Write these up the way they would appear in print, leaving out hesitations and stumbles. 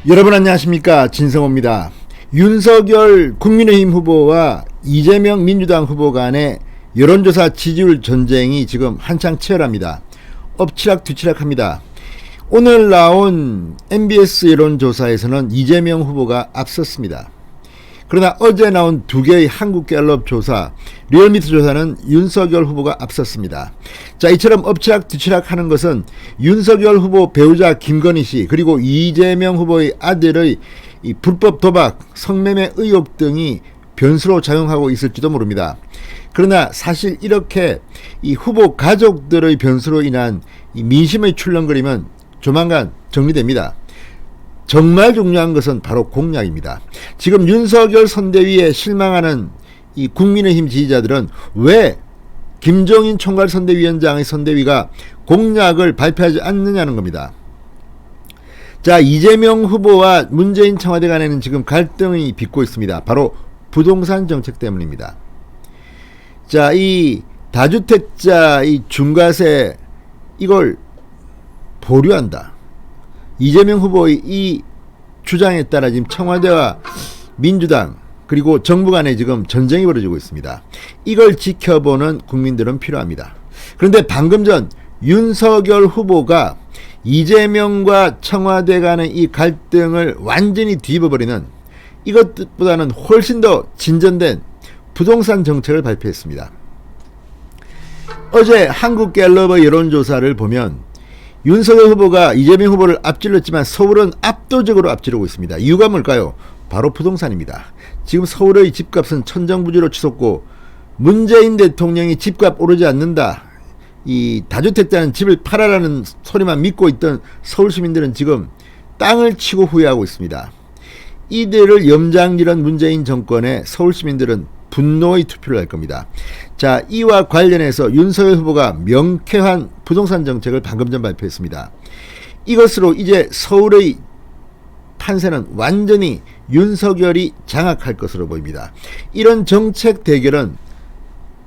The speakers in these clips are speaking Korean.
여러분 안녕하십니까, 진성호입니다. 윤석열 국민의힘 후보와 이재명 민주당 후보 간의 여론조사 지지율 전쟁이 지금 한창 치열합니다. 엎치락뒤치락합니다. 오늘 나온 MBS 여론조사에서는 이재명 후보가 앞섰습니다. 그러나 어제 나온 두 개의 한국갤럽 조사, 리얼미터 조사는 윤석열 후보가 앞섰습니다. 자, 이처럼 엎치락뒤치락 하는 것은 윤석열 후보 배우자 김건희 씨 그리고 이재명 후보의 아들의 이 불법 도박, 성매매 의혹 등이 변수로 작용하고 있을지도 모릅니다. 그러나 사실 이렇게 이 후보 가족들의 변수로 인한 이 민심의 출렁거림은 조만간 정리됩니다. 정말 중요한 것은 바로 공약입니다. 지금 윤석열 선대위에 실망하는 이 국민의힘 지지자들은 왜 김종인 총괄선대위원장의 선대위가 공약을 발표하지 않느냐는 겁니다. 자, 이재명 후보와 문재인 청와대 간에는 지금 갈등이 빚고 있습니다. 바로 부동산 정책 때문입니다. 자, 이 다주택자 이 중과세 이걸 보류한다. 이재명 후보의 이 주장에 따라 지금 청와대와 민주당 그리고 정부 간에 지금 전쟁이 벌어지고 있습니다. 이걸 지켜보는 국민들은 필요합니다. 그런데 방금 전 윤석열 후보가 이재명과 청와대 간의 이 갈등을 완전히 뒤집어버리는 이것보다는 훨씬 더 진전된 부동산 정책을 발표했습니다. 어제 한국갤럽의 여론조사를 보면 윤석열 후보가 이재명 후보를 앞질렀지만 서울은 압도적으로 앞지르고 있습니다. 이유가 뭘까요? 바로 부동산입니다. 지금 서울의 집값은 천정부지로 치솟고 문재인 대통령이 집값 오르지 않는다, 이 다주택자는 집을 팔아라는 소리만 믿고 있던 서울 시민들은 지금 땅을 치고 후회하고 있습니다. 이들을 염장지른 문재인 정권에 서울 시민들은 분노의 투표를 할 겁니다. 자, 이와 관련해서 윤석열 후보가 명쾌한 부동산 정책을 방금 전 발표했습니다. 이것으로 이제 서울의 판세는 완전히 윤석열이 장악할 것으로 보입니다. 이런 정책 대결은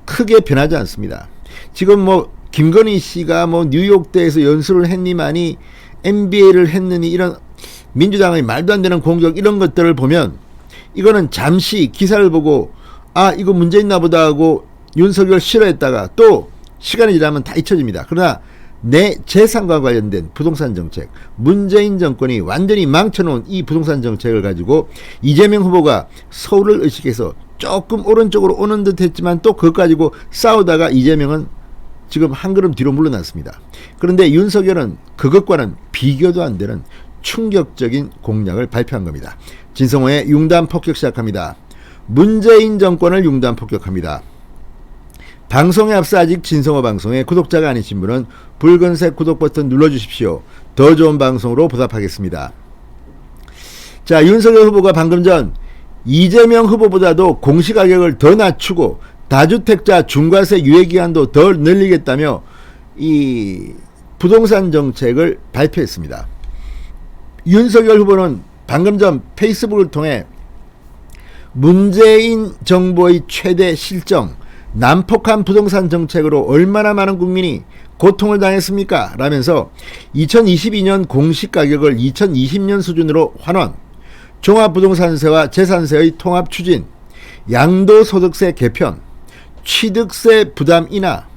크게 변하지 않습니다. 지금 뭐 김건희 씨가 뭐 뉴욕대에서 연수를 했니만이 MBA를 했느니 이런 민주당의 말도 안 되는 공격 이런 것들을 보면 이거는 잠시 기사를 보고 아, 이거 문제 있나 보다 하고 윤석열 싫어했다가 또 시간이 지나면 다 잊혀집니다. 그러나 내 재산과 관련된 부동산 정책, 문재인 정권이 완전히 망쳐놓은 이 부동산 정책을 가지고 이재명 후보가 서울을 의식해서 조금 오른쪽으로 오는 듯 했지만 또 그것 가지고 싸우다가 이재명은 지금 한 걸음 뒤로 물러났습니다. 그런데 윤석열은 그것과는 비교도 안 되는 충격적인 공약을 발표한 겁니다. 진성호의 융단 폭격 시작합니다. 문재인 정권을 융단 폭격합니다. 방송에 앞서 아직 진성호 방송에 구독자가 아니신 분은 붉은색 구독 버튼 눌러주십시오. 더 좋은 방송으로 보답하겠습니다. 자, 윤석열 후보가 방금 전 이재명 후보보다도 공시가격을 더 낮추고 다주택자 중과세 유예기간도 더 늘리겠다며 이 부동산 정책을 발표했습니다. 윤석열 후보는 방금 전 페이스북을 통해 문재인 정부의 최대 실정, 난폭한 부동산 정책으로 얼마나 많은 국민이 고통을 당했습니까? 라면서 2022년 공시가격을 2020년 수준으로 환원, 종합부동산세와 재산세의 통합 추진, 양도소득세 개편, 취득세 부담 인하,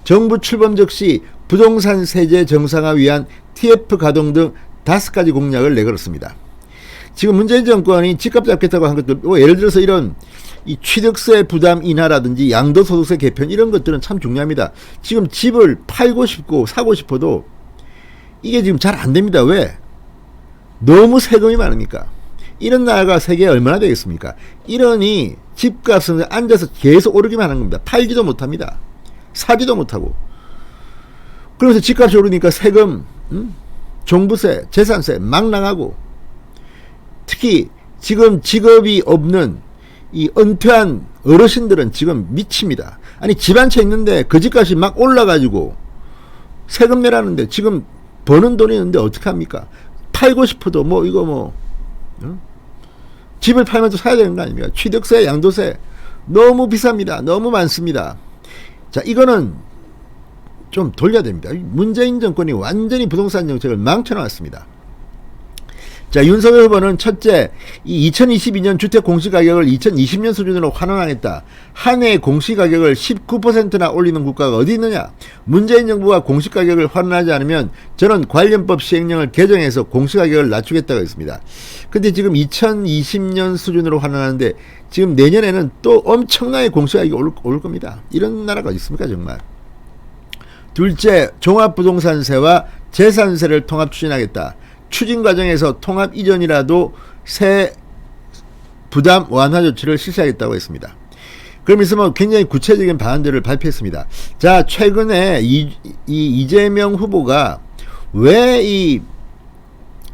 정부 출범 즉시 부동산 세제 정상화 위한 TF 가동 등 5가지 공약을 내걸었습니다. 지금 문재인 정권이 집값 잡겠다고 한 것들, 예를 들어서 이런 이 취득세 부담 인하라든지 양도소득세 개편 이런 것들은 참 중요합니다. 지금 집을 팔고 싶고 사고 싶어도 이게 지금 잘 안 됩니다. 왜? 너무 세금이 많으니까. 이런 나라가 세계에 얼마나 되겠습니까? 이러니 집값은 앉아서 계속 오르기만 하는 겁니다. 팔지도 못합니다. 사지도 못하고. 그러면서 집값이 오르니까 세금, 종부세, 재산세 막 나가고, 특히 지금 직업이 없는 이 은퇴한 어르신들은 지금 미칩니다. 아니, 집 한 채 있는데 그 집값이 막 올라가지고 세금 내라는데 지금 버는 돈이 있는데 어떡합니까? 팔고 싶어도 뭐 이거 뭐 집을 팔면서 사야 되는 거 아닙니까? 취득세, 양도세 너무 비쌉니다. 너무 많습니다. 자, 이거는 좀 돌려야 됩니다. 문재인 정권이 완전히 부동산 정책을 망쳐놨습니다. 자, 윤석열 후보는 첫째, 이 2022년 주택 공시가격을 2020년 수준으로 환원하겠다. 한 해 공시가격을 19%나 올리는 국가가 어디 있느냐? 문재인 정부가 공시가격을 환원하지 않으면 저는 관련법 시행령을 개정해서 공시가격을 낮추겠다고 했습니다. 근데 지금 2020년 수준으로 환원하는데 지금 내년에는 또 엄청나게 공시가격이 오를 겁니다. 이런 나라가 어디 있습니까, 정말. 둘째, 종합부동산세와 재산세를 통합 추진하겠다. 추진 과정에서 통합 이전이라도 세 부담 완화 조치를 실시하겠다고 했습니다. 그러면서 뭐 굉장히 구체적인 방안들을 발표했습니다. 자, 최근에 이재명 후보가 왜 이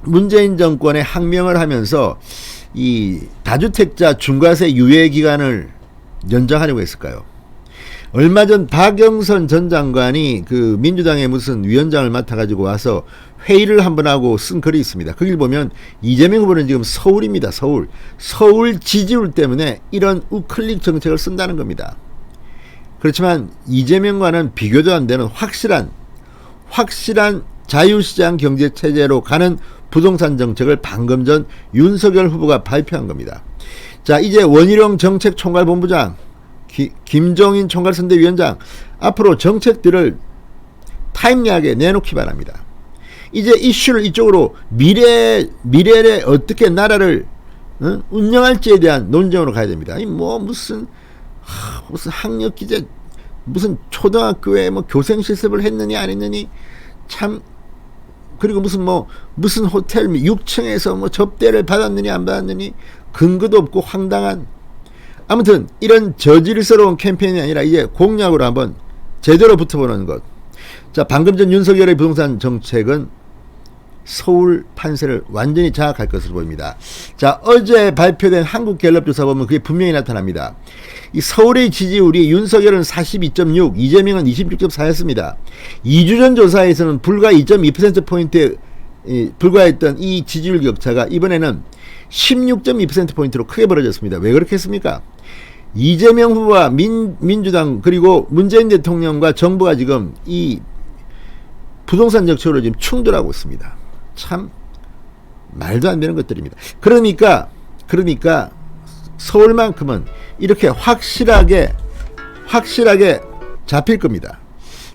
문재인 정권의 항명을 하면서 이 다주택자 중과세 유예 기간을 연장하려고 했을까요? 얼마 전 박영선 전 장관이 그 민주당의 무슨 위원장을 맡아가지고 와서 회의를 한번 하고 쓴 글이 있습니다. 거길 보면 이재명 후보는 지금 서울입니다. 서울 지지율 때문에 이런 우클릭 정책을 쓴다는 겁니다. 그렇지만 이재명과는 비교도 안 되는 확실한 자유시장 경제체제로 가는 부동산 정책을 방금 전 윤석열 후보가 발표한 겁니다. 자, 이제 원희룡 정책총괄본부장, 김종인 총괄선대위원장 앞으로 정책들을 타임리하게 내놓기 바랍니다. 이제 이슈를 이쪽으로 미래에 어떻게 나라를 운영할지에 대한 논쟁으로 가야 됩니다. 뭐 무슨 학력 기재 무슨 초등학교에 뭐 교생 실습을 했느니 안 했느니 참, 그리고 무슨 호텔 6층에서 뭐 접대를 받았느니 안 받았느니 근거도 없고 황당한, 아무튼 이런 저질스러운 캠페인이 아니라 이제 공약으로 한번 제대로 붙어보는 것. 자, 방금 전 윤석열의 부동산 정책은 서울 판세를 완전히 장악할 것으로 보입니다. 자, 어제 발표된 한국갤럽조사 보면 그게 분명히 나타납니다. 이 서울의 지지율이 윤석열은 42.6, 이재명은 26.4였습니다. 2주 전 조사에서는 불과 2.2%포인트에 불과했던 이 지지율 격차가 이번에는 16.2%포인트로 크게 벌어졌습니다. 왜 그렇게 했습니까? 이재명 후보와 민주당 그리고 문재인 대통령과 정부가 지금 이 부동산 정책으로 지금 충돌하고 있습니다. 참 말도 안 되는 것들입니다. 그러니까 서울만큼은 이렇게 확실하게 잡힐 겁니다.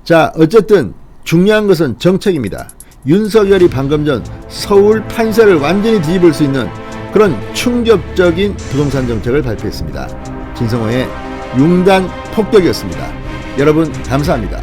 자, 어쨌든 중요한 것은 정책입니다. 윤석열이 방금 전 서울 판세를 완전히 뒤집을 수 있는 그런 충격적인 부동산 정책을 발표했습니다. 진성호의 융단 폭격이었습니다. 여러분 감사합니다.